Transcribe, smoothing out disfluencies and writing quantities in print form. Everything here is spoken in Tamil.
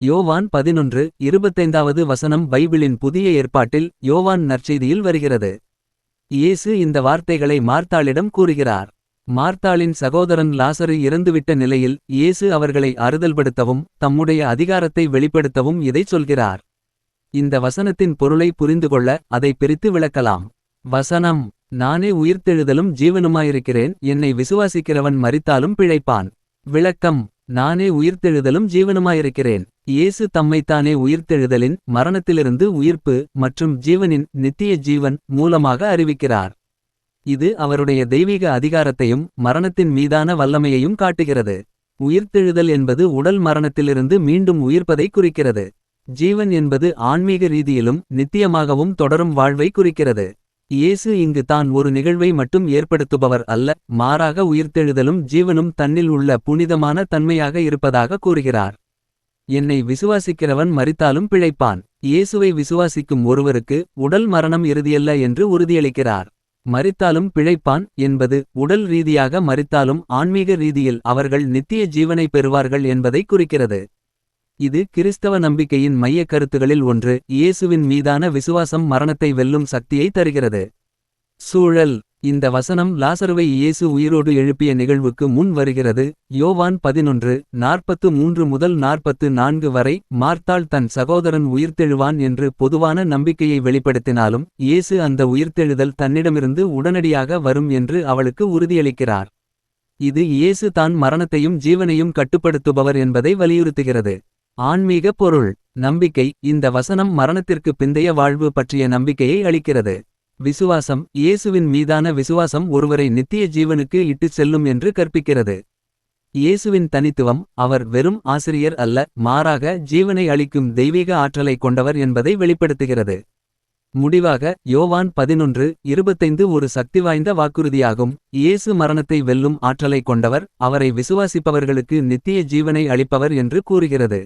யோவான் 11:25 வசனம் பைபிளின் புதிய ஏற்பாட்டில் யோவான் நற்செய்தியில் வருகிறது. இயேசு இந்த வார்த்தைகளை மார்த்தாளிடம் கூறுகிறார். மார்த்தாளின் சகோதரன் லாசரு இறந்துவிட்ட நிலையில் இயேசு அவர்களை ஆறுதல்படுத்தவும் தம்முடைய அதிகாரத்தை வெளிப்படுத்தவும் இதைச் சொல்கிறார். இந்த வசனத்தின் பொருளை புரிந்துகொள்ள அதை பிரித்து விளக்கலாம். வசனம்: நானே உயிர்த்தெழுதலும் ஜீவனுமாயிருக்கிறேன், என்னை விசுவாசிக்கிறவன் மரித்தாலும் பிழைப்பான். விளக்கம்: நானே உயிர்த்தெழுதலும் ஜீவனுமாயிருக்கிறேன். இயேசு தம்மைத்தானே உயிர்த்தெழுதலின், மரணத்திலிருந்து உயிர்ப்பு மற்றும் ஜீவனின் நித்திய ஜீவன் மூலமாக அறிவிக்கிறார். இது அவருடைய தெய்வீக அதிகாரத்தையும் மரணத்தின் மீதான வல்லமையையும் காட்டுகிறது. உயிர்த்தெழுதல் என்பது உடல் மரணத்திலிருந்து மீண்டும் உயிர்ப்பதை குறிக்கிறது. ஜீவன் என்பது ஆன்மீக ரீதியிலும் நித்தியமாகவும் தொடரும் வாழ்வை குறிக்கிறது. இயேசு இங்கு தான் ஒரு நிகழ்வை மட்டும் ஏற்படுத்துபவர் அல்ல, மாறாக உயிர்த்தெழுதலும் ஜீவனும் தன்னில் உள்ள புனிதமான தன்மையாக இருப்பதாக கூறுகிறார். என்னை விசுவாசிக்கிறவன் மரித்தாலும் பிழைப்பான். இயேசுவை விசுவாசிக்கும் ஒருவருக்கு உடல் மரணம் இறுதியல்ல என்று உறுதியளிக்கிறார். மரித்தாலும் பிழைப்பான் என்பது உடல் ரீதியாக மரித்தாலும் ஆன்மீக ரீதியில் அவர்கள் நித்திய ஜீவனை பெறுவார்கள் என்பதை குறிக்கிறது. இது கிறிஸ்தவ நம்பிக்கையின் மைய கருத்துகளில் ஒன்று. இயேசுவின் மீதான விசுவாசம் மரணத்தை வெல்லும் சக்தியை தருகிறது. சூழல்: இந்த வசனம் லாசருவை இயேசு உயிரோடு எழுப்பிய நிகழ்வுக்கு முன் வருகிறது. யோவான் 11:43 முதல் 44 வரை மார்த்தாள் தன் சகோதரன் உயிர்த்தெழுவான் என்று பொதுவான நம்பிக்கையை வெளிப்படுத்தினாலும் இயேசு அந்த உயிர்த்தெழுதல் தன்னிடமிருந்து உடனடியாக வரும் என்று அவளுக்கு உறுதியளிக்கிறார். இது இயேசு தான் மரணத்தையும் ஜீவனையும் கட்டுப்படுத்துபவர் என்பதை வலியுறுத்துகிறது. ஆன்மீக பொருள்: நம்பிக்கை: இந்த வசனம் மரணத்திற்கு பிந்தைய வாழ்வு பற்றிய நம்பிக்கையை அளிக்கிறது. விசுவாசம்: இயேசுவின் மீதான விசுவாசம் ஒருவரை நித்திய ஜீவனுக்கு இட்டுச் செல்லும் என்று கற்பிக்கிறது. இயேசுவின் தனித்துவம்: அவர் வெறும் ஆசிரியர் அல்ல, மாறாக ஜீவனை அளிக்கும் தெய்வீக ஆற்றலை கொண்டவர் என்பதை வெளிப்படுத்துகிறது. முடிவாக, யோவான் 11:25 ஒரு சக்திவாய்ந்த வாக்குறுதியாகும். இயேசு மரணத்தை வெல்லும் ஆற்றலை கொண்டவர், அவரை விசுவாசிப்பவர்களுக்கு நித்திய ஜீவனை அளிப்பவர் என்று கூறுகிறது.